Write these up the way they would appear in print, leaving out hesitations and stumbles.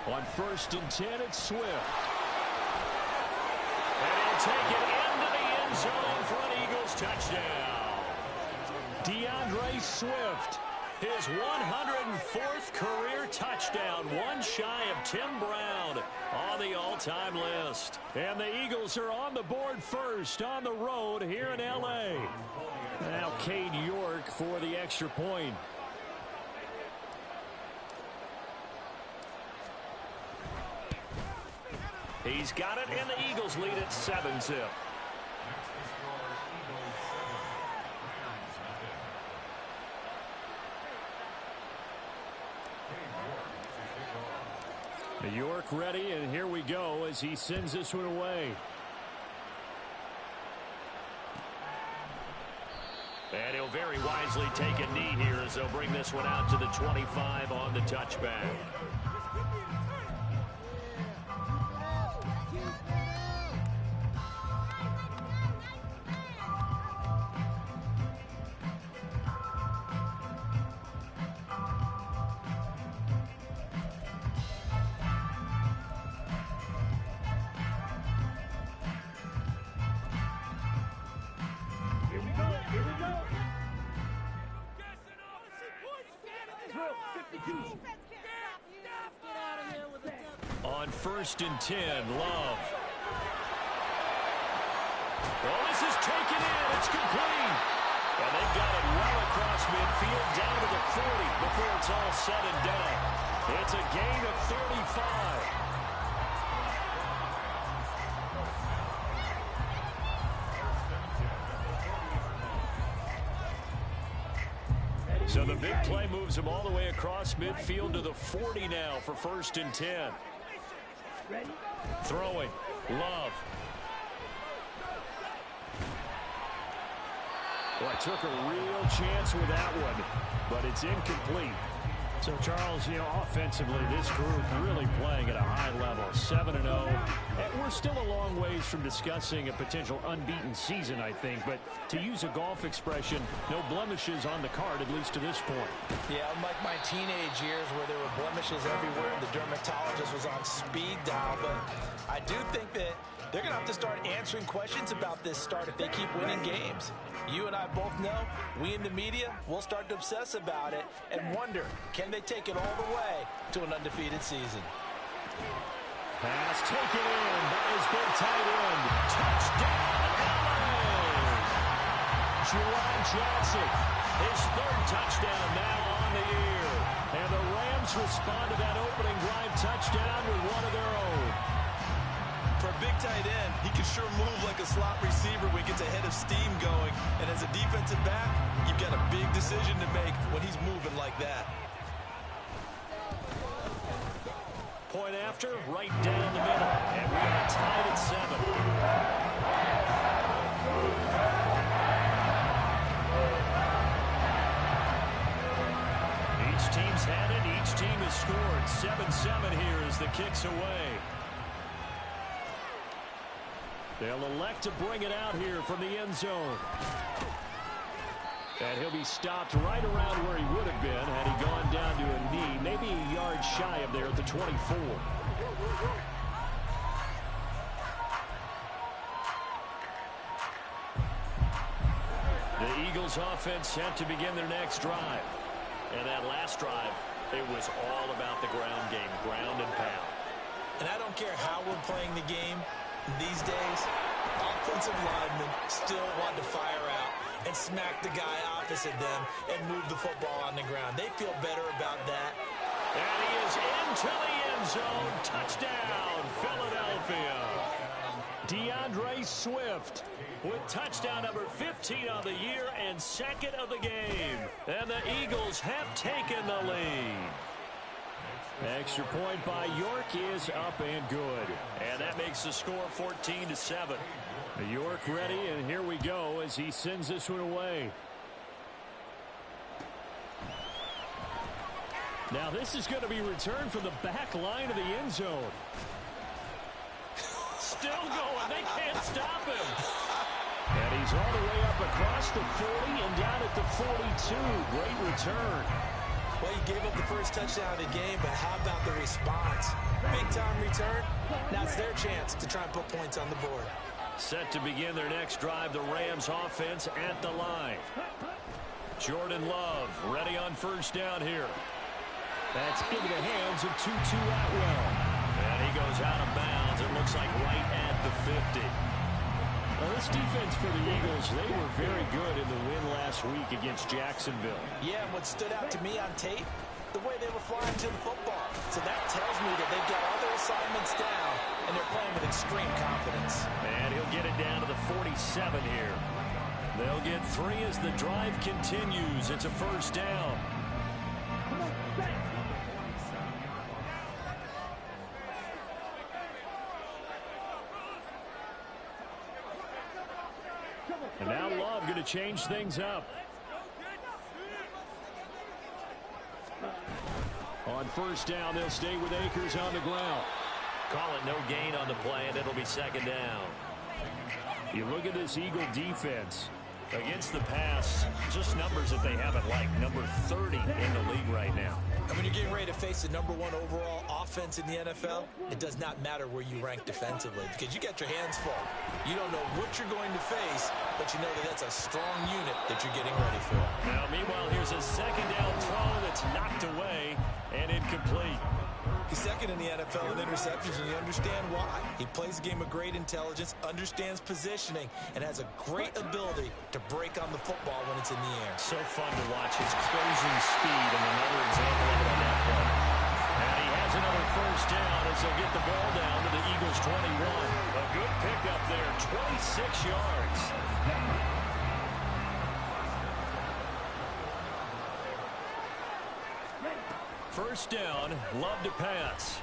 On 1st and 10, it's Swift. And he'll take it into the end zone for an Eagles touchdown. DeAndre Swift, his 104th career touchdown, one shy of Tim Brown on the all-time list. And the Eagles are on the board first on the road here in L.A. Now Cade York for the extra point. He's got it, and the Eagles lead at 7-zip. York ready, and here we go as he sends this one away. And he'll very wisely take a knee here as they'll bring this one out to the 25 on the touchback. On 1st and 10, Love. Oh, this is taken in. It's complete. And they've got it well across midfield down to the 40 before it's all said and done. It's a gain of 35. So the big play moves him all the way across midfield to the 40 now for 1st and 10. Throwing. Love. Well, I took a real chance with that one, but it's incomplete. So, Charles, offensively, this group really playing at a high level, 7-0. And we're still a long ways from discussing a potential unbeaten season, I think. But to use a golf expression, no blemishes on the card, at least to this point. Yeah, unlike my teenage years where there were blemishes everywhere and the dermatologist was on speed dial. But I do think that they're going to have to start answering questions about this start if they keep winning games. You and I both know, we in the media, will start to obsess about it and wonder, can they take it all the way to an undefeated season? Pass taken in by his big tight end. Touchdown, LA! Juwan Johnson, his 3rd touchdown now on the year. And the Rams respond to that opening drive touchdown with one of their own. For a big tight end, he can sure move like a slot receiver when he gets a head of steam going. And as a defensive back, you've got a big decision to make when he's moving like that. Point after, right down the middle. And we are tied at 7. Each team's had it. Each team has scored. 7-7 here as the kick's away. They'll elect to bring it out here from the end zone. And he'll be stopped right around where he would have been had he gone down to a knee, maybe a yard shy of there at the 24. The Eagles offense set to begin their next drive. And that last drive, it was all about the ground game, ground and pound. And I don't care how we're playing the game. These days, offensive linemen still want to fire out and smack the guy opposite them and move the football on the ground. They feel better about that. And he is into the end zone. Touchdown, Philadelphia. DeAndre Swift with touchdown number 15 on the year and 2nd of the game. And the Eagles have taken the lead. Extra point by York is up and good. And that makes the score 14-7. York ready, and here we go as he sends this one away. Now this is going to be returned from the back line of the end zone. Still going. They can't stop him. And he's all the way up across the 40 and down at the 42. Great return. Well, he gave up the first touchdown of the game, but how about the response? Big-time return. Now it's their chance to try and put points on the board. Set to begin their next drive, the Rams offense at the line. Jordan Love ready on first down here. That's into the hands of Tutu Atwell. And he goes out of bounds. It looks like right at the 50. Well, this defense for the Eagles, they were very good in the win last week against Jacksonville. Yeah, and what stood out to me on tape, the way they were flying to the football. So that tells me that they've got all their assignments down, and they're playing with extreme confidence. And he'll get it down to the 47 here. They'll get 3 as the drive continues. It's a first down. And now Love going to change things up. On first down, they'll stay with Akers on the ground. Call it no gain on the play, and it'll be second down. You look at this Eagle defense. Against the pass, just numbers that they haven't liked. Number 30 in the league right now. And when you're getting ready to face the #1 overall offense in the NFL, it does not matter where you rank defensively because you got your hands full. You don't know what you're going to face, but you know that that's a strong unit that you're getting ready for. Now, meanwhile, here's a second down throw that's knocked away and incomplete. He's second in the NFL in interceptions, and you understand why. He plays a game of great intelligence, understands positioning, and has a great ability to break on the football when it's in the air. So fun to watch his closing speed, and another example of it on that play. And he has another first down as they'll get the ball down to the Eagles' 21. A good pickup there, 26 yards. First down, Love to pass.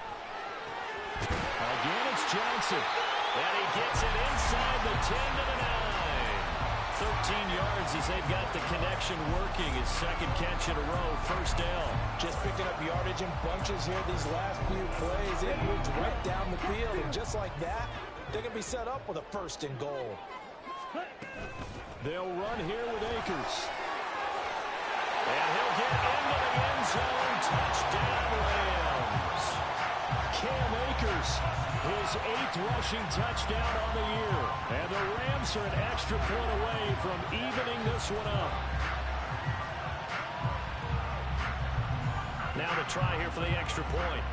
Again, it's Johnson. And he gets it inside the 10 to the 9. 13 yards as they've got the connection working. His second catch in a row, first down. Just picking up yardage in bunches here these last few plays. It moves right down the field, and just like that, they're going to be set up with a first and goal. They'll run here with Akers. And he'll get into the end zone. Touchdown, Rams. Cam Akers, his 8th rushing touchdown on the year. And the Rams are an extra point away from evening this one up. Now the try here for the extra point.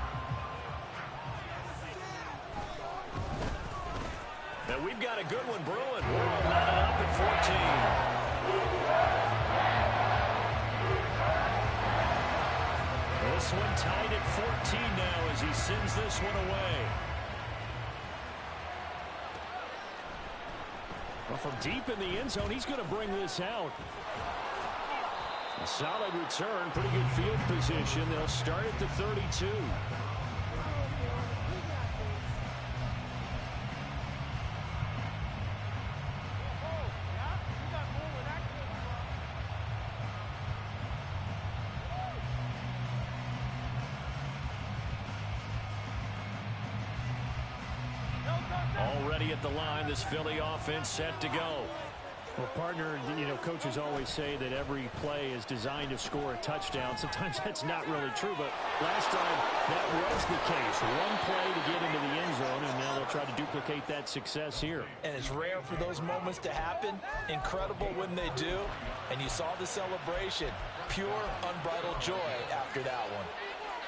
And we've got a good one brewing. We're all knotted up at 14. This one tied at 14 now as he sends this one away. Well, from deep in the end zone, he's going to bring this out. A solid return, pretty good field position. They'll start at the 32. Already at the line, this Philly offense set to go. Well, partner, coaches always say that every play is designed to score a touchdown. Sometimes that's not really true, but last time that was the case. One play to get into the end zone, and now they'll try to duplicate that success here. And it's rare for those moments to happen. Incredible when they do. And you saw the celebration. Pure, unbridled joy after that one.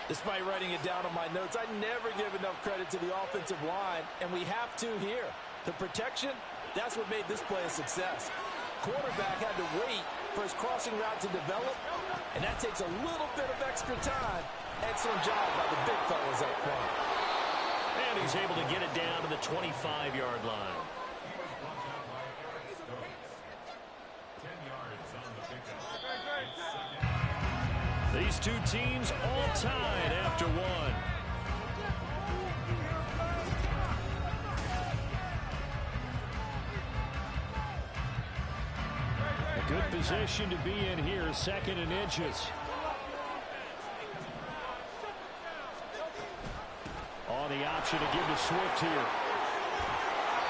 Despite writing it down on my notes, I never give enough credit to the offensive line, and we have to here. The protection, that's what made this play a success. Quarterback had to wait for his crossing route to develop, and that takes a little bit of extra time. Excellent job by the big fellas up front. And he's able to get it down to the 25-yard line. These two teams all tied after one. A good position to be in here, second and inches. On the option to give to Swift here.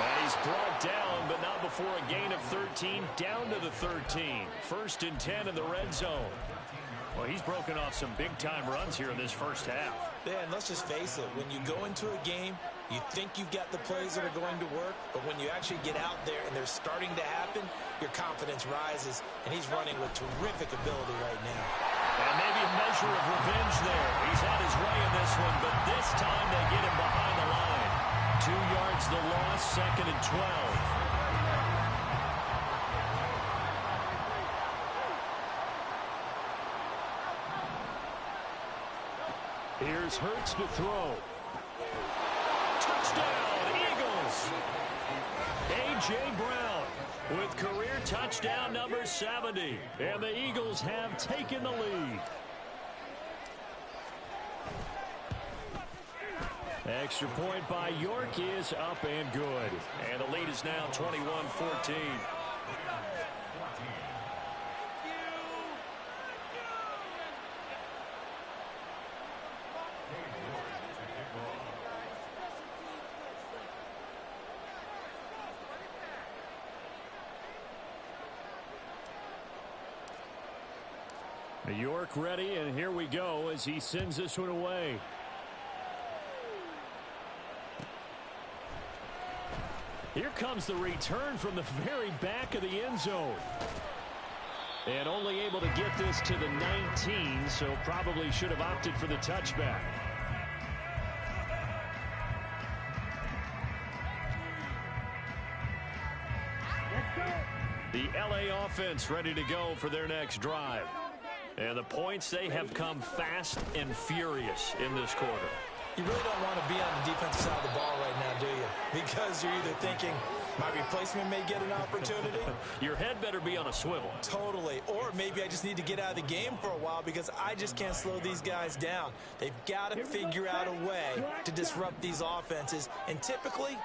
And he's brought down, but not before a gain of 13, down to the 13. 1st and 10 in the red zone. Well, he's broken off some big-time runs here in this first half. Yeah, and let's just face it. When you go into a game, you think you've got the plays that are going to work, but when you actually get out there and they're starting to happen, your confidence rises, and he's running with terrific ability right now. And maybe a measure of revenge there. He's had his way in this one, but this time they get him behind the line. 2 yards the loss, 2nd and 12. Here's Hurts to throw. Touchdown, Eagles! A.J. Brown with career touchdown number 70. And the Eagles have taken the lead. Extra point by York is up and good. And the lead is now 21-14. York ready, and here we go as he sends this one away. Here comes the return from the very back of the end zone. And only able to get this to the 19, so probably should have opted for the touchback. The LA offense ready to go for their next drive. And the points, they have come fast and furious in this quarter. You really don't want to be on the defensive side of the ball right now, do you? Because you're either thinking, my replacement may get an opportunity. Your head better be on a swivel. Totally. Or maybe I just need to get out of the game for a while because I just can't slow these guys down. They've got to figure out a way to disrupt these offenses. And typically,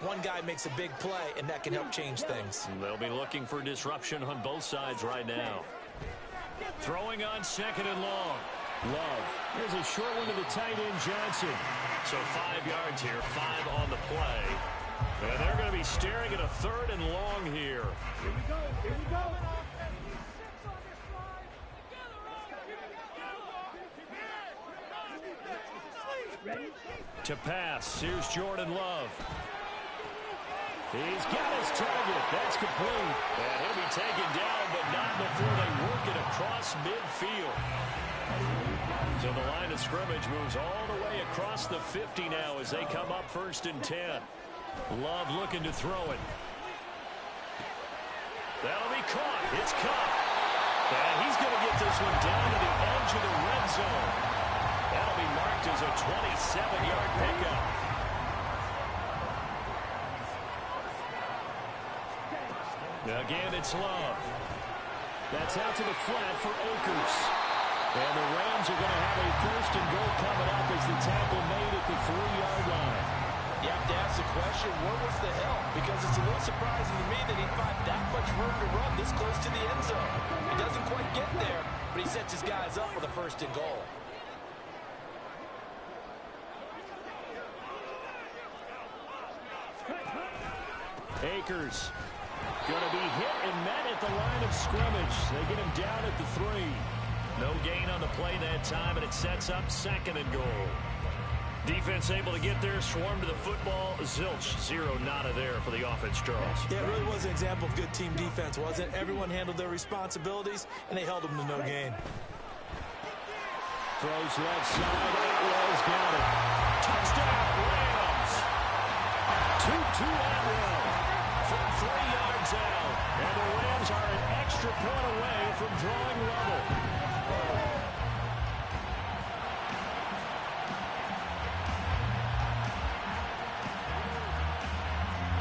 one guy makes a big play, and that can help change things. They'll be looking for disruption on both sides right now. Throwing on 2nd and long. Love. There's a short one to the tight end, Johnson. So 5 yards here, 5 on the play. And they're going to be staring at a 3rd and long here. Here we go, here we go. Ready? To pass, here's Jordan Love. He's got his target. That's complete. And he'll be taken down, but not before they work it across midfield. So the line of scrimmage moves all the way across the 50 now as they come up 1st and 10. Love looking to throw it. That'll be caught. It's caught. And he's going to get this one down to the edge of the red zone. That'll be marked as a 27-yard pickup. Again, it's Love. That's out to the flat for Akers. And the Rams are going to have a 1st and goal coming up as the tackle made at the 3-yard line. You have to ask the question, where was the help? Because it's a little surprising to me that he found that much room to run this close to the end zone. He doesn't quite get there, but he sets his guys up with a 1st and goal. Akers going to be hit and met at the line of scrimmage. They get him down at the 3. No gain on the play that time, and it sets up 2nd and goal. Defense able to get there, swarm to the football. Zilch, 0 nada there for the offense, Charles. Yeah, it really was an example of good team defense, wasn't it? Everyone handled their responsibilities, and they held them to no gain. Throws left side. Atwell's got it. Touchdown, Rams. 2-2 Atwell from 3 yards out. And the Rams are an extra point away from drawing level.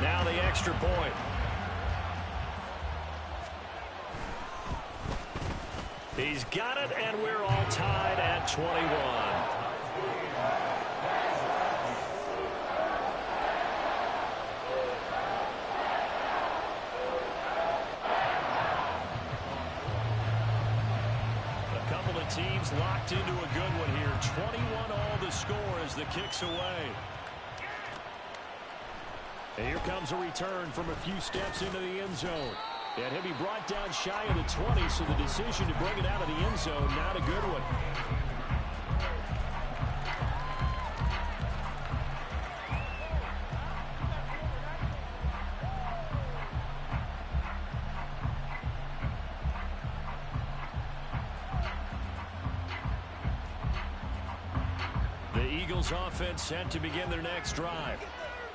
Now the extra point. He's got it, and we're all tied at 21. A couple of teams locked into a good one here. 21 all the score as the kick's away. And here comes a return from a few steps into the end zone. And he'll be brought down shy of the 20, so the decision to bring it out of the end zone, not a good one. The Eagles offense set to begin their next drive.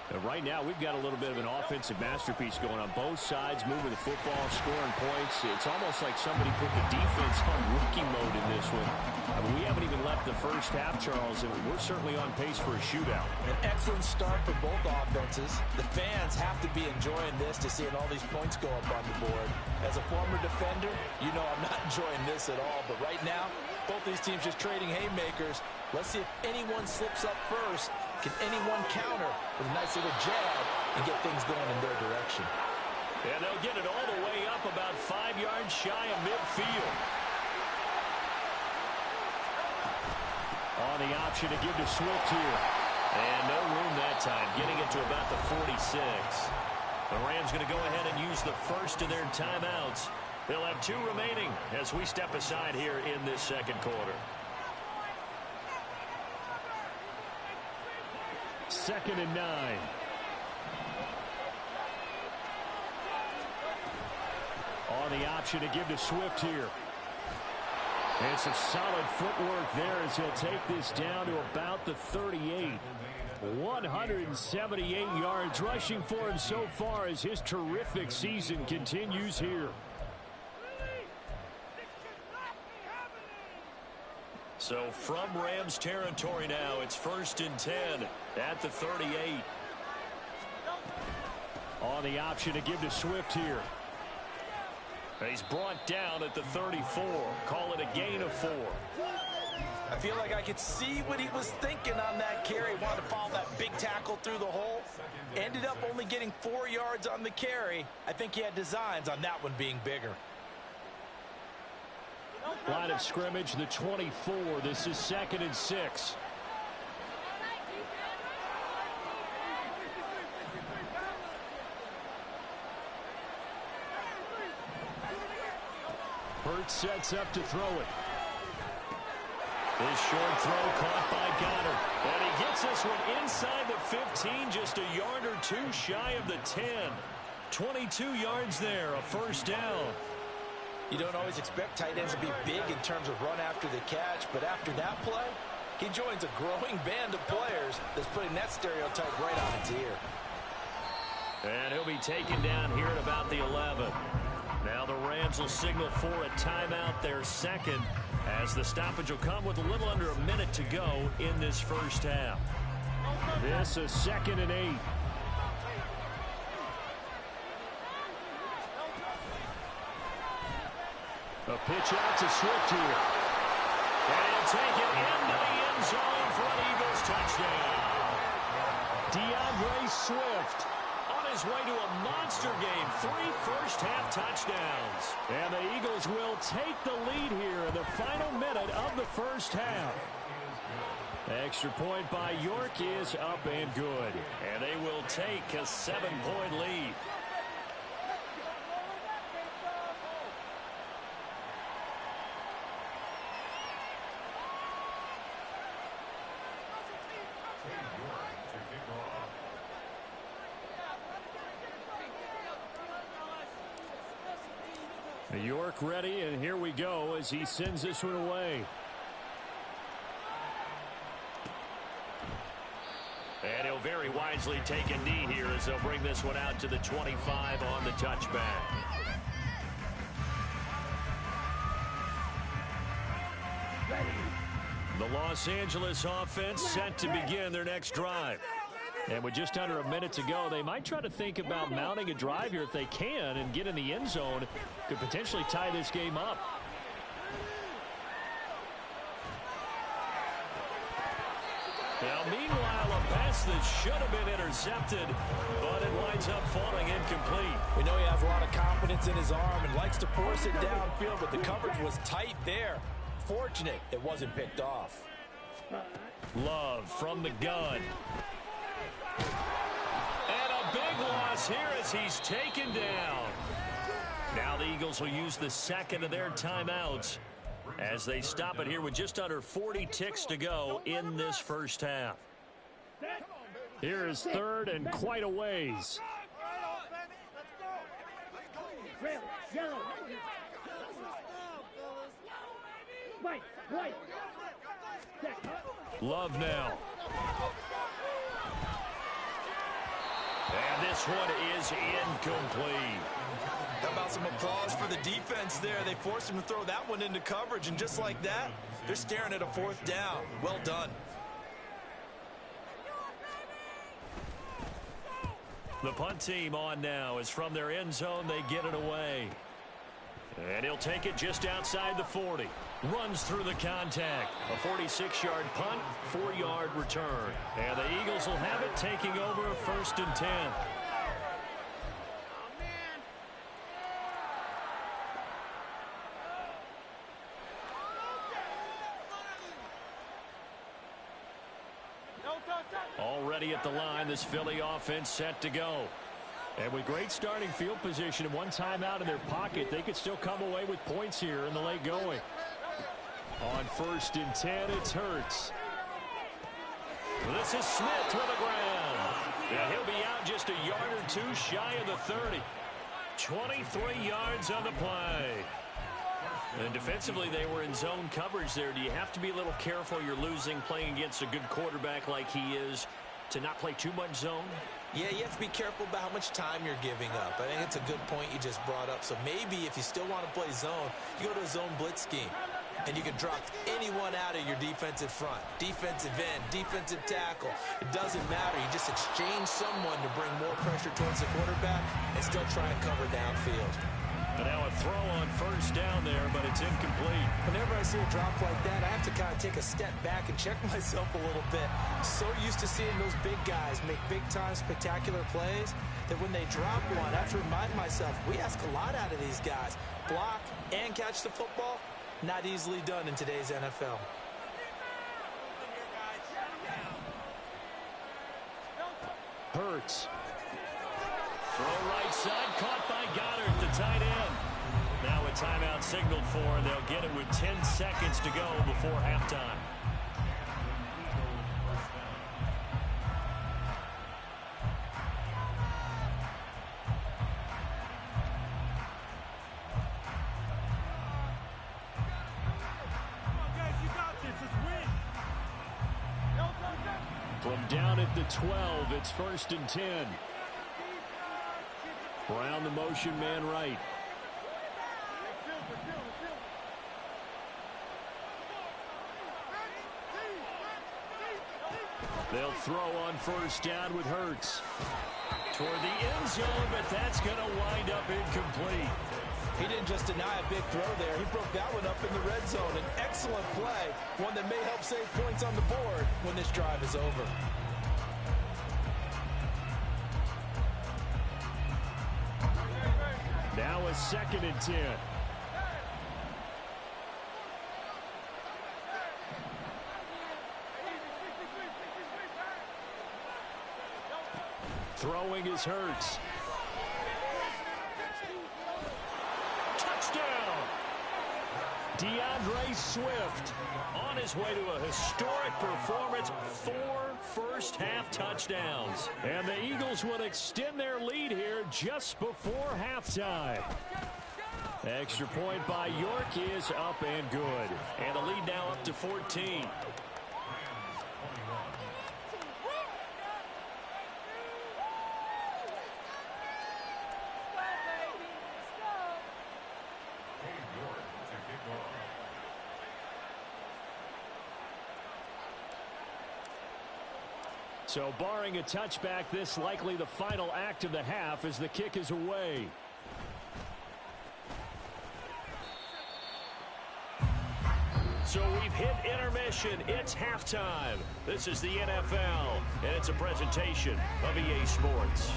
And right now, we've got a little bit of an offensive masterpiece going on both sides, moving the football, scoring points. It's almost like somebody put the defense on rookie mode in this one. I mean, we haven't even left the first half, Charles, and we're certainly on pace for a shootout. An excellent start for both offenses. The fans have to be enjoying this to seeing all these points go up on the board. As a former defender, you know I'm not enjoying this at all. But right now, both these teams just trading haymakers. Let's see if anyone slips up first. Can anyone counter with a nice little jab and get things going in their direction? And they'll get it all the way up about 5 yards shy of midfield. On the option to give to Swift here. And no room that time, getting it to about the 46. The Rams going to go ahead and use the first of their timeouts. They'll have 2 remaining as we step aside here in this second quarter. 2nd and 9. On the option to give to Swift here. And some solid footwork there as he'll take this down to about the 38. 178 yards rushing for him so far as his terrific season continues here. So from Rams territory now, it's 1st and 10 at the 38. On the option to give to Swift here. He's brought down at the 34. Call it a gain of 4. I feel like I could see what he was thinking on that carry. Wanted to follow that big tackle through the hole. Ended up only getting 4 yards on the carry. I think he had designs on that one being bigger. Line of scrimmage, the 24. This is 2nd and 6. Hurts sets up to throw it. This short throw caught by Goddard. And he gets this one inside the 15, just a yard or 2 shy of the 10. 22 yards there, a first down. You don't always expect tight ends to be big in terms of run after the catch, but after that play, he joins a growing band of players that's putting that stereotype right on its ear. And he'll be taken down here at about the 11. Now the Rams will signal for a timeout, their second, as the stoppage will come with a little under a minute to go in this first half. This is 2nd and 8. A pitch out to Swift here. And he'll take it into the end zone for an Eagles touchdown. DeAndre Swift on his way to a monster game. 3 first-half touchdowns. And the Eagles will take the lead here in the final minute of the first half. Extra point by York is up and good. And they will take a 7-point lead. York ready, and here we go as he sends this one away. And he'll very wisely take a knee here as they'll bring this one out to the 25 on the touchback. The Los Angeles offense set to begin their next drive. And with just under a minute to go, they might try to think about mounting a drive here if they can and get in the end zone. Could potentially tie this game up. Now, meanwhile, a pass that should have been intercepted, but it winds up falling incomplete. We know he has a lot of confidence in his arm and likes to force it downfield, but the coverage was tight there. Fortunate it wasn't picked off. Love from the gun. And a big here as he's taken down. Now the Eagles will use the second of their timeouts as they stop it here with just under 40 ticks to go in this first half. Here is third and quite a ways. Love now. And this one is incomplete. How about some applause for the defense there? They forced him to throw that one into coverage, and just like that, they're staring at a fourth down. Well done. The punt team on now as from their end zone they get it away. And he'll take it just outside the 40. Runs through the contact. A 46-yard punt, 4-yard return. And the Eagles will have it taking over a 1st and 10. Already at the line, this Philly offense set to go. And with great starting field position and one timeout in their pocket, they could still come away with points here in the late going. On 1st and 10, it's Hurts. This is Smith with the ground. Yeah, he'll be out just a yard or two shy of the 30. 23 yards on the play. And defensively, they were in zone coverage there. Do you have to be a little careful you're losing playing against a good quarterback like he is to not play too much zone? Yeah, you have to be careful about how much time you're giving up. I think it's a good point you just brought up. So maybe if you still want to play zone, you go to a zone blitz scheme. And you can drop anyone out of your defensive front. Defensive end, defensive tackle. It doesn't matter. You just exchange someone to bring more pressure towards the quarterback and still try and cover downfield. And now a throw on 1st down there, but it's incomplete. Whenever I see a drop like that, I have to kind of take a step back and check myself a little bit. So used to seeing those big guys make big-time spectacular plays that when they drop one, I have to remind myself, we ask a lot out of these guys. Block and catch the football, not easily done in today's NFL. Hurts. Throw right side, caught by Goddard, the tight end. Now a timeout signaled for, and they'll get it with 10 seconds to go before halftime. From down at the 12, it's 1st and 10. Brown the motion man right. They'll throw on 1st down with Hurts. Toward the end zone, but that's going to wind up incomplete. He didn't just deny a big throw there. He broke that one up in the red zone. An excellent play, one that may help save points on the board when this drive is over. Now a 2nd and 10. Throwing is Hurts. Touchdown! DeAndre Swift on his way to a historic performance. 4 first-half touchdowns. And the Eagles will extend their lead here just before halftime. Extra point by York is up and good. And the lead now up to 14. So barring a touchback, this likely the final act of the half as the kick is away. So we've hit intermission. It's halftime. This is the NFL, and it's a presentation of EA Sports.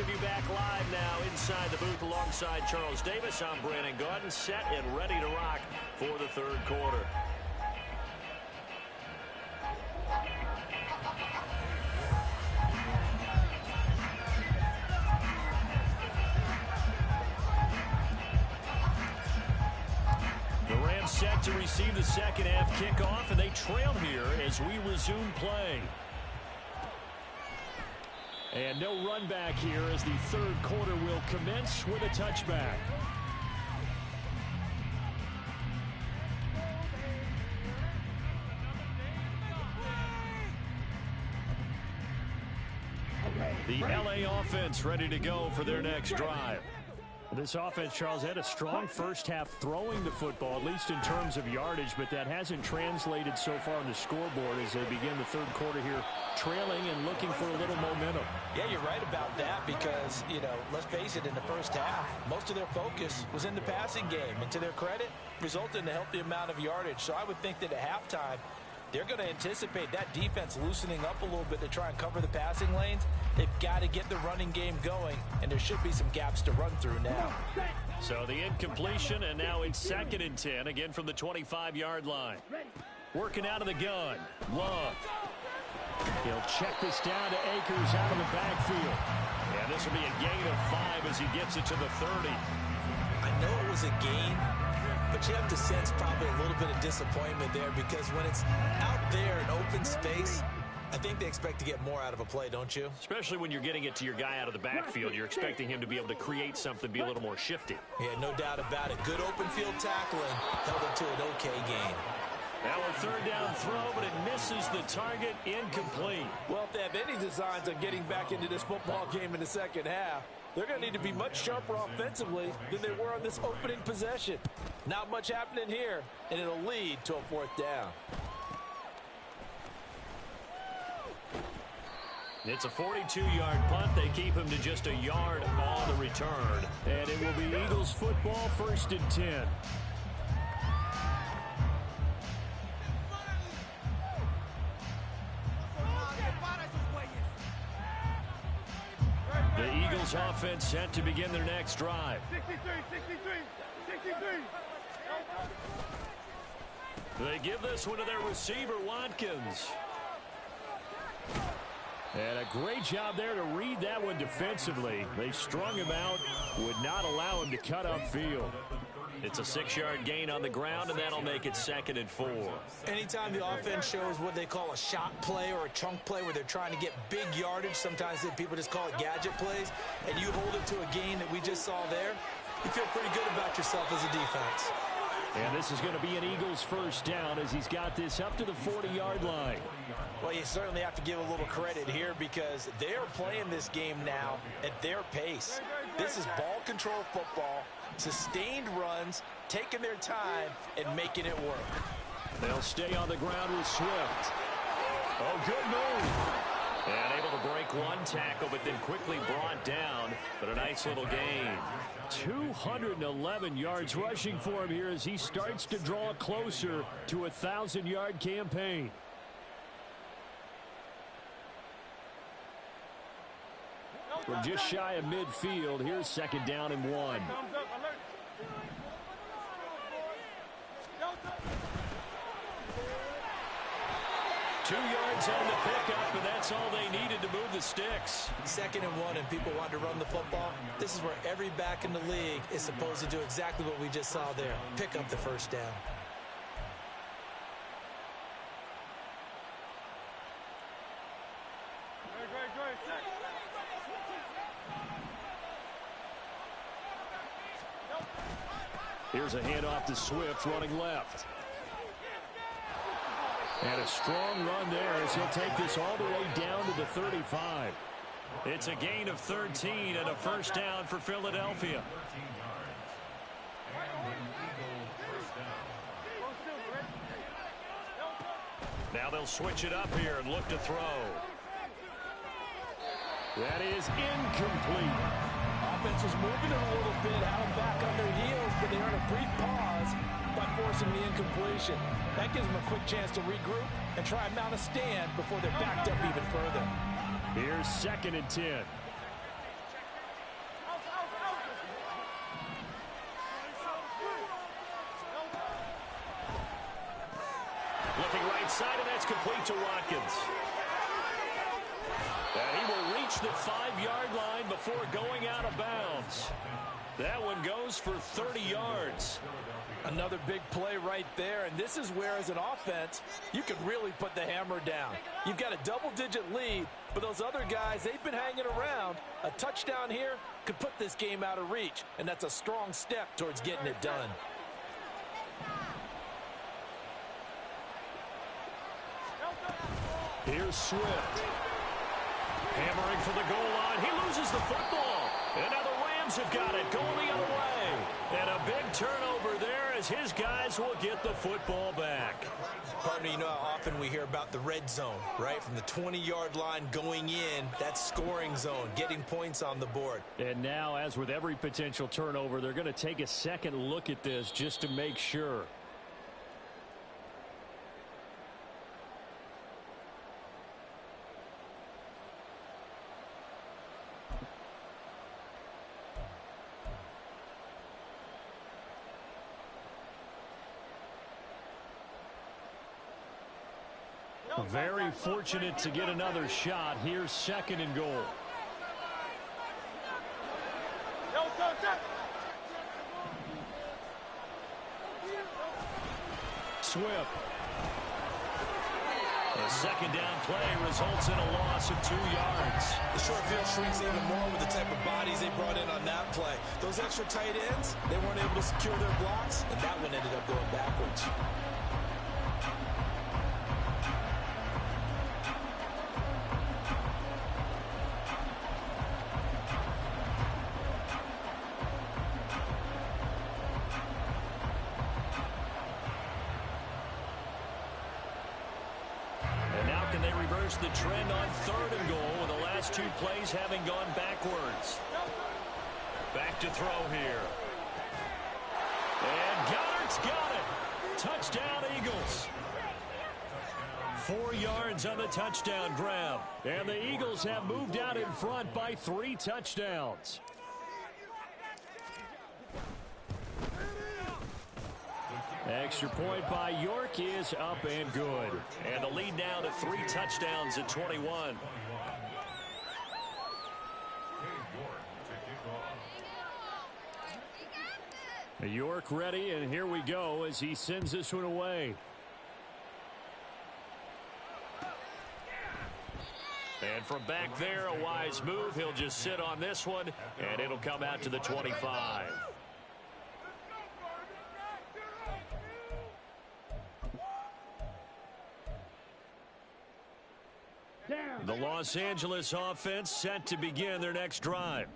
welcome you back live now inside the booth alongside Charles Davis. I'm Brandon Gaudin, set and ready to rock for the third quarter. The Rams set to receive the second half kickoff, and they trail here as we resume play. And no run back here as the third quarter will commence with a touchback. The LA offense ready to go for their next drive. This offense, Charles, had a strong first half throwing the football, at least in terms of yardage, but that hasn't translated so far on the scoreboard as they begin the third quarter here, trailing and looking for a little momentum. Yeah, you're right about that because, let's face it, in the first half, most of their focus was in the passing game. And to their credit, resulted in a healthy amount of yardage. So I would think that at halftime, they're going to anticipate that defense loosening up a little bit to try and cover the passing lanes. They've got to get the running game going, and there should be some gaps to run through now. So the incompletion, and now it's 2nd and 10, again from the 25-yard line. Working out of the gun, Love. He'll check this down to Akers out of the backfield. And this will be a gain of 5 as he gets it to the 30. I know it was a gain, but you have to sense probably a little bit of disappointment there because when it's out there in open space, I think they expect to get more out of a play, don't you? Especially when you're getting it to your guy out of the backfield. You're expecting him to be able to create something, be a little more shifty. Yeah, no doubt about it. Good open field tackling held it to an okay game. Now a third down throw, but it misses the target, incomplete. Well, if they have any designs on getting back into this football game in the second half, they're going to need to be much sharper offensively than they were on this opening possession. Not much happening here, and it'll lead to a 4th down. It's a 42-yard punt. They keep him to just a yard on the return. And it will be Eagles football, 1st and 10. The Eagles offense set to begin their next drive. 63. They give this one to their receiver, Watkins. And a great job there to read that one defensively. They strung him out, would not allow him to cut upfield. It's a 6-yard gain on the ground, and that'll make it 2nd and 4. Anytime the offense shows what they call a shot play or a chunk play where they're trying to get big yardage, sometimes people just call it gadget plays, and you hold it to a gain that we just saw there, you feel pretty good about yourself as a defense. And this is going to be an Eagles 1st down as he's got this up to the 40-yard line. Well, you certainly have to give a little credit here because they're playing this game now at their pace. This is ball control football, sustained runs, taking their time, and making it work. They'll stay on the ground with Swift. Oh, good move. And able to break one tackle, but then quickly brought down. But a nice little gain. 211 yards rushing for him here as he starts to draw closer to a 1,000-yard campaign. From just shy of midfield, here's 2nd down and 1. 2 yards on the pickup, and that's all they needed to move the sticks. 2nd and 1, and people want to run the football. This is where every back in the league is supposed to do exactly what we just saw there. Pick up the 1st down. Here's a handoff to Swift running left. And a strong run there as he'll take this all the way down to the 35. It's a gain of 13 and a 1st down for Philadelphia. Now they'll switch it up here and look to throw. That is incomplete. Offense was moving it a little bit, had them back on their heels, but they earned a brief pause by forcing the incompletion. That gives them a quick chance to regroup and try and mount a stand before they're backed up even further. Here's 2nd and 10. Looking right side, and that's complete to Watkins. And he will reach the 5-yard line before going out of bounds. That one goes for 30 yards. Another big play right there, and this is where, as an offense, you can really put the hammer down. You've got a double-digit lead, but those other guys, they've been hanging around. A touchdown here could put this game out of reach, and that's a strong step towards getting it done. Here's Swift. Hammering for the goal line. He loses the football. And now the Rams have got it, going the other way. And a big turnover there as his guys will get the football back. Partner, you know how often we hear about the red zone, right? From the 20-yard line going in, that's scoring zone, getting points on the board. And now, as with every potential turnover, they're going to take a second look at this just to make sure. Very fortunate to get another shot. Here's 2nd and goal. Swift. A 2nd down play results in a loss of 2 yards. The short field shrinks even more with the type of bodies they brought in on that play. Those extra tight ends, they weren't able to secure their blocks, and that one ended up going backwards. The trend on 3rd and goal with the last 2 plays having gone backwards. Back to throw here. And Goddard's got it. Touchdown, Eagles. 4 yards on the touchdown grab. And the Eagles have moved out in front by 3 touchdowns. Extra point by York is up and good. And the lead now to 3 touchdowns at 21. York ready, and here we go as he sends this one away. And from back there, a wise move. He'll just sit on this one, and it'll come out to the 25. The Los Angeles offense set to begin their next drive.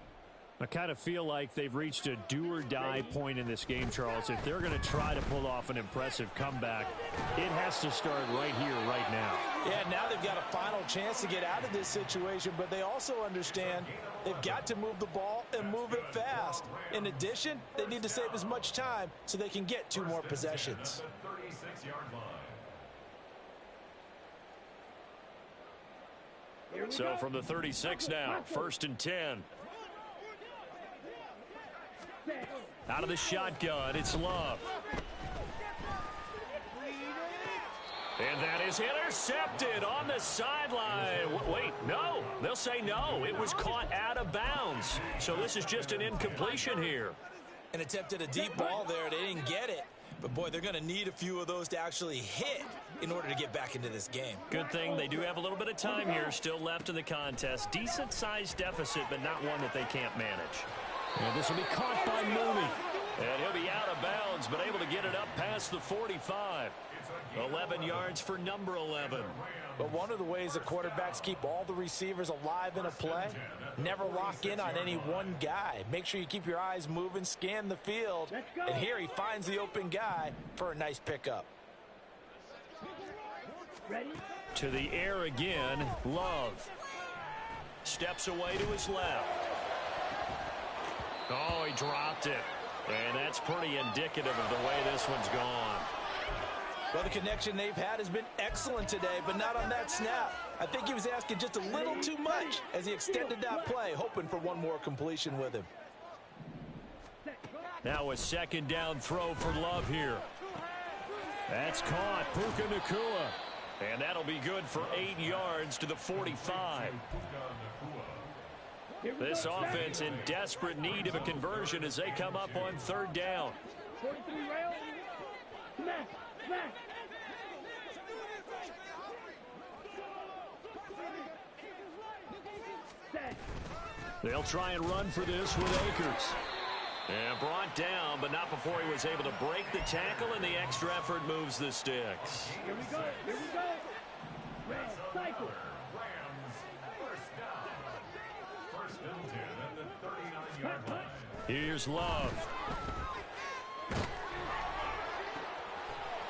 I kind of feel like they've reached a do-or-die point in this game, Charles. If they're going to try to pull off an impressive comeback, it has to start right here, right now. Yeah, now they've got a final chance to get out of this situation, but they also understand they've got to move the ball and move it fast. In addition, they need to save as much time so they can get 2 more possessions. So from the 36 now, 1st and 10. Out of the shotgun, it's Love. And that is intercepted on the sideline. Wait, no. They'll say no. It was caught out of bounds. So this is just an incompletion here. An attempt at a deep ball there. They didn't get it. But, boy, they're going to need a few of those to actually hit in order to get back into this game. Good thing they do have a little bit of time here still left in the contest. Decent-sized deficit, but not one that they can't manage. And this will be caught by Mooney. And he'll be out of bounds, but able to get it up past the 45. 11 yards for number 11. But one of the ways the quarterbacks keep all the receivers alive in a play, never lock in on any one guy. Make sure you keep your eyes moving, scan the field. And here he finds the open guy for a nice pickup. Ready? To the air again, Love. Steps away to his left. Oh, he dropped it. And that's pretty indicative of the way this one's gone. Well, the connection they've had has been excellent today, but not on that snap. I think he was asking just a little too much as he extended that play, hoping for one more completion with him. Now a 2nd down throw for Love here. That's caught. Puka Nacua. And that'll be good for 8 yards to the 45. This offense in desperate need of a conversion as they come up on 3rd down. 43 rail. Smash. Smash. They'll try and run for this with Akers. And brought down, but not before he was able to break the tackle, and the extra effort moves the sticks. Here we go. Here we go. Red cycle. Here's Love.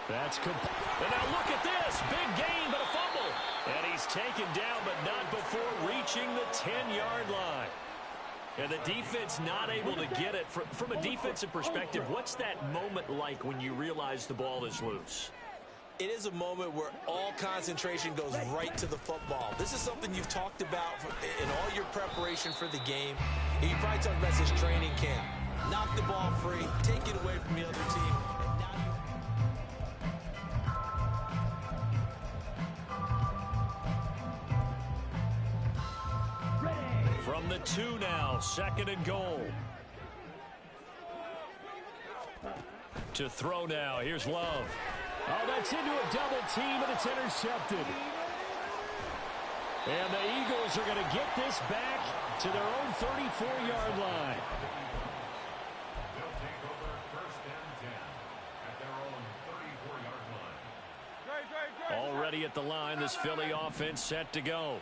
That's complete. And now look at this. Big gain, but a fumble. And he's taken down, but not before reaching the 10-yard line. And the defense not able to get it. From a defensive perspective, what's that moment like when you realize the ball is loose? It is a moment where all concentration goes right to the football. This is something you've talked about in all your preparation for the game. You probably talked about this training camp. Knock the ball free, take it away from the other team. From the 2 now, 2nd and goal. To throw now, here's Love. Oh, that's into a double team, and it's intercepted. And the Eagles are going to get this back to their own 34-yard line. Already at the line, this Philly offense set to go.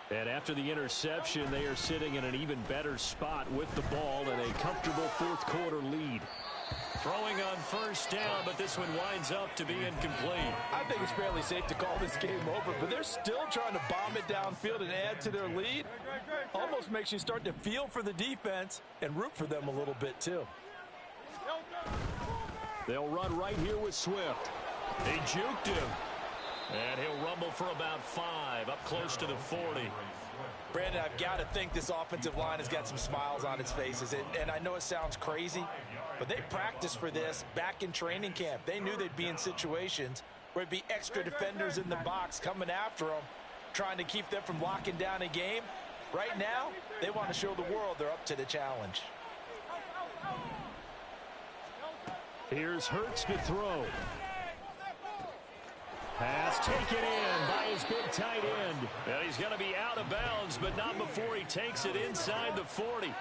And after the interception, they are sitting in an even better spot with the ball and a comfortable 4th quarter lead. Throwing on 1st down, but this one winds up to be incomplete. I think it's fairly safe to call this game over, but they're still trying to bomb it downfield and add to their lead. Almost makes you start to feel for the defense and root for them a little bit, too. They'll run right here with Swift. He juked him. And he'll rumble for about 5, up close to the 40. Brandon, I've got to think this offensive line has got some smiles on its faces. And I know it sounds crazy, but they practiced for this back in training camp. They knew they'd be in situations where it'd be extra defenders in the box coming after them, trying to keep them from locking down a game. Right now, they want to show the world they're up to the challenge. Here's Hurts to throw. Pass taken in by his big tight end. And he's going to be out of bounds, but not before he takes it inside the 40.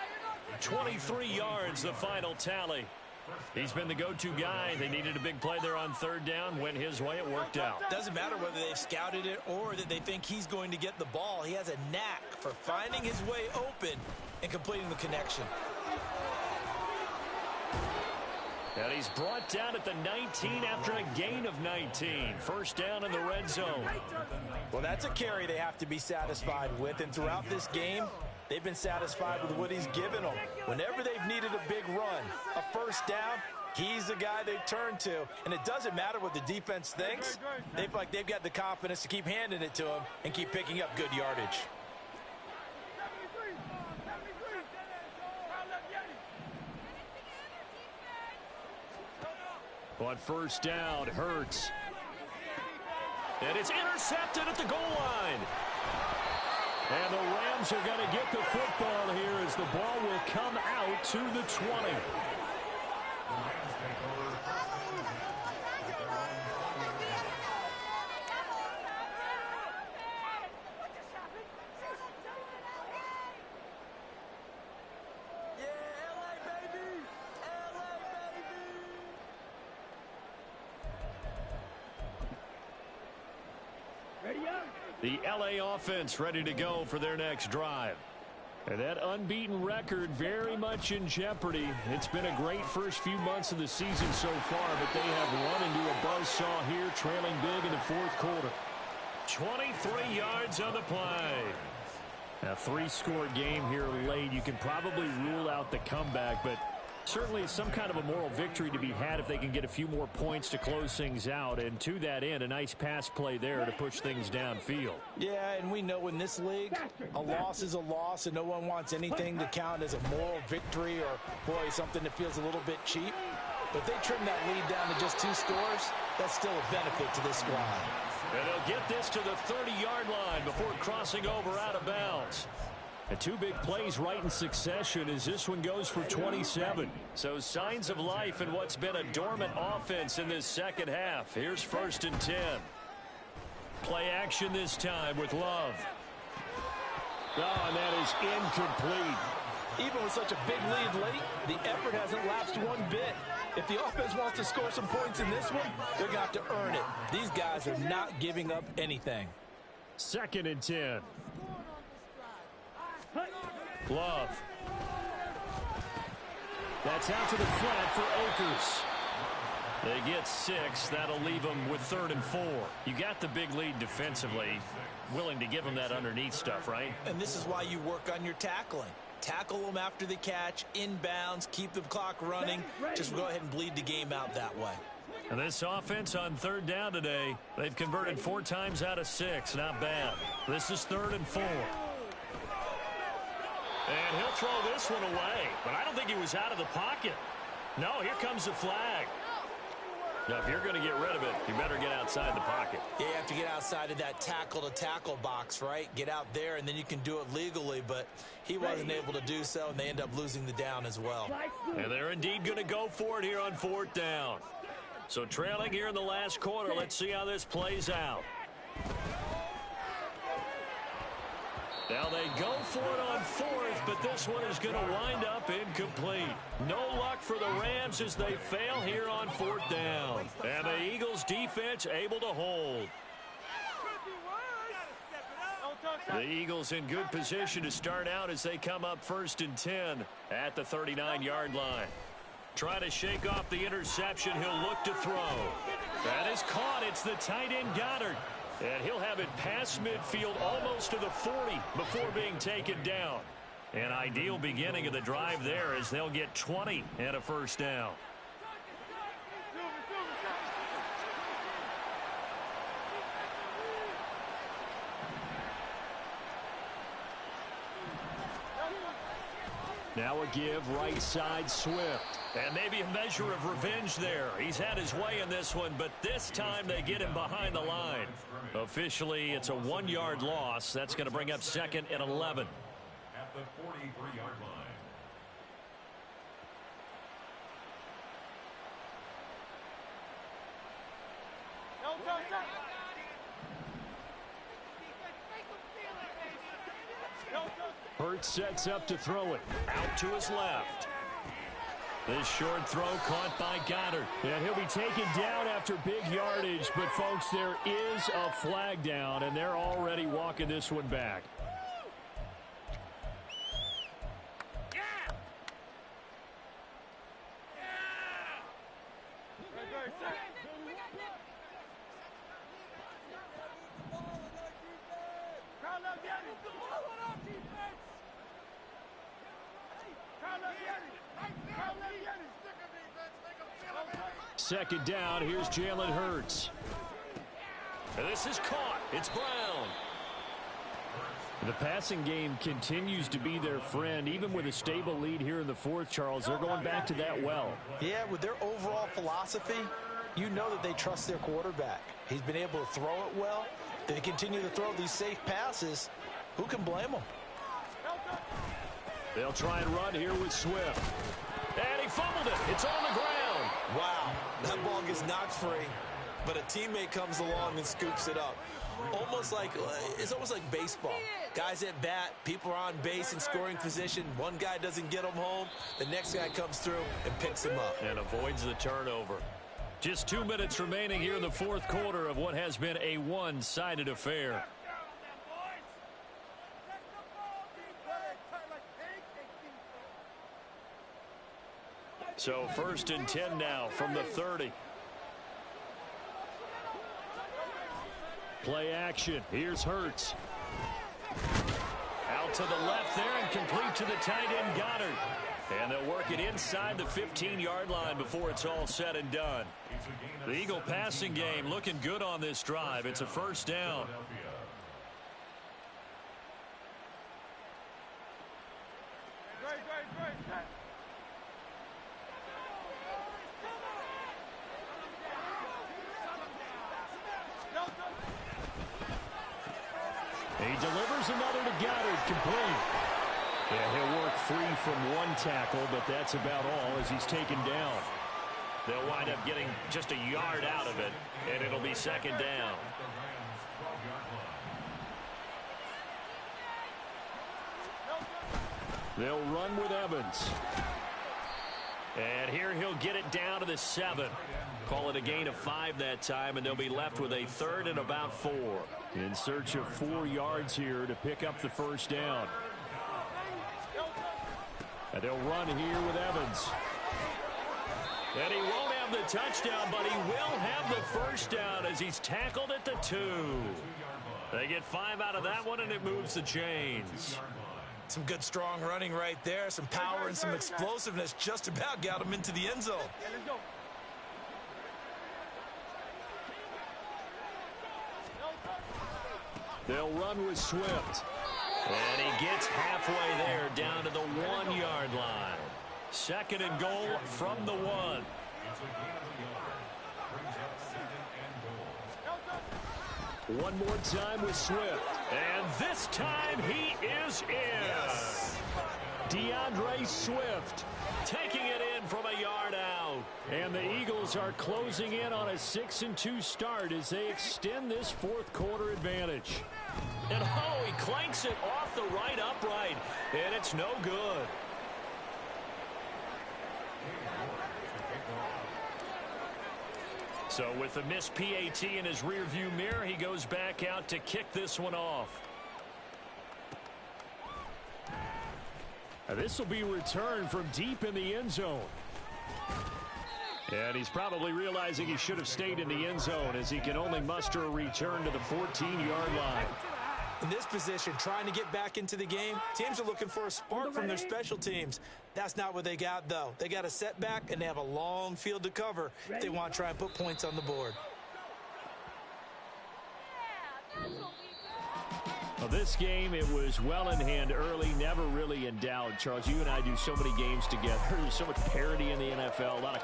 23 yards, the final tally. He's been the go-to guy. They needed a big play there on 3rd down. Went his way. It worked out. Doesn't matter whether they've scouted it or that they think he's going to get the ball. He has a knack for finding his way open and completing the connection. And he's brought down at the 19 after a gain of 19. 1st down in the red zone. Well, that's a carry they have to be satisfied with. And throughout this game, they've been satisfied with what he's given them. Whenever they've needed a big run, a 1st down, he's the guy they've turned to. And it doesn't matter what the defense thinks. They feel like they've got the confidence to keep handing it to him and keep picking up good yardage. On 1st down, Hurts. And it's intercepted at the goal line. And the Rams are going to get the football here as the ball will come out to the 20. The LA offense ready to go for their next drive. And that unbeaten record very much in jeopardy. It's been a great first few months of the season so far, but they have run into a buzzsaw here, trailing big in the 4th quarter. 23 yards on the play. A 3-score game here late. You can probably rule out the comeback, but certainly some kind of a moral victory to be had if they can get a few more points to close things out. And to that end, a nice pass play there to push things downfield. Yeah, and we know in this league, a loss is a loss, and no one wants anything to count as a moral victory or, boy, something that feels a little bit cheap. But if they trim that lead down to just 2 scores, that's still a benefit to this squad. And they'll get this to the 30-yard line before crossing over out of bounds. And 2 big plays right in succession as this one goes for 27. So signs of life in what's been a dormant offense in this second half. Here's 1st and 10. Play action this time with Love. Oh, and that is incomplete. Even with such a big lead late, the effort hasn't lapsed one bit. If the offense wants to score some points in this one, they're going to have to earn it. These guys are not giving up anything. 2nd and 10. Love. That's out to the flat for Akers. They get 6. That'll leave them with 3rd and 4. You got the big lead defensively. Willing to give them that underneath stuff, right? And this is why you work on your tackling. Tackle them after the catch, inbounds, keep the clock running. Just go ahead and bleed the game out that way. And this offense on 3rd down today, they've converted 4 times out of 6. Not bad. This is 3rd and 4. And he'll throw this one away. But I don't think he was out of the pocket. No, here comes the flag. Now, if you're going to get rid of it, you better get outside the pocket. Yeah, you have to get outside of that tackle-to-tackle box, right? Get out there, and then you can do it legally. But he wasn't able to do so, and they end up losing the down as well. And they're indeed going to go for it here on 4th down. So trailing here in the last quarter. Let's see how this plays out. Now they go for it on 4th, but this one is going to wind up incomplete. No luck for the Rams as they fail here on 4th down. And the Eagles defense able to hold. The Eagles in good position to start out as they come up 1st and 10 at the 39-yard line. Trying to shake off the interception. He'll look to throw. That is caught. It's the tight end Goddard. And he'll have it past midfield almost to the 40 before being taken down. An ideal beginning of the drive there as they'll get 20 and a 1st down. Now a give right side Swift. And maybe a measure of revenge there. He's had his way in this one, but this time they get him behind the line. Officially, it's a 1-yard loss. That's going to bring up 2nd and 11. At the 43-yard line. Hurts sets up to throw it. Out to his left. This short throw caught by Goddard. And he'll be taken down after big yardage. But, folks, there is a flag down, and they're already walking this one back. Second down, here's Jalen Hurts. And this is caught. It's Brown. The passing game continues to be their friend. Even with a stable lead here in the 4th, Charles, they're going back to that well. Yeah, with their overall philosophy, you know that they trust their quarterback. He's been able to throw it well. They continue to throw these safe passes. Who can blame them? They'll try and run here with Swift. And he fumbled it. It's on the ground. Wow, that ball gets knocked free, but a teammate comes along and scoops it up. It's almost like baseball. Guys at bat, people are on base in scoring position. One guy doesn't get him home. The next guy comes through and picks him up. And avoids the turnover. Just 2 minutes remaining here in the 4th quarter of what has been a one-sided affair. So 1st and 10 now from the 30. Play action. Here's Hurts. Out to the left there and complete to the tight end Goddard. And they'll work it inside the 15-yard line before it's all said and done. The Eagle passing game looking good on this drive. It's a 1st down. He delivers another to Goddard, complete. Yeah, he'll work free from one tackle, but that's about all as he's taken down. They'll wind up getting just a yard out of it, and it'll be second down. They'll run with Evans. And here he'll get it down to the 7. Call it a gain of 5 that time, and they'll be left with a 3rd and about 4. In search of 4 yards here to pick up the first down. And they'll run here with Evans. And he won't have the touchdown, but he will have the first down as he's tackled at the 2. They get 5 out of that one, and it moves the chains. Some good, strong running right there. Some power and some explosiveness just about got him into the end zone. They'll run with Swift. And he gets halfway there down to the 1-yard line. 2nd and goal from the 1. One more time with Swift. And this time he is in. Yes. DeAndre Swift taking it in from a yard out. And the Eagles are closing in on a 6-2 start as they extend this 4th quarter advantage. And oh, he clanks it off the right upright. And it's no good. So with the missed PAT in his rearview mirror, he goes back out to kick this one off. This will be returned from deep in the end zone. And he's probably realizing he should have stayed in the end zone as he can only muster a return to the 14-yard line. In this position, trying to get back into the game, teams are looking for a spark from their special teams. That's not what they got, though. They got a setback, and they have a long field to cover if they want to try and put points on the board. Well, this game, it was well in hand early, never really in doubt. Charles, you and I do so many games together. There's so much parity in the NFL, a lot of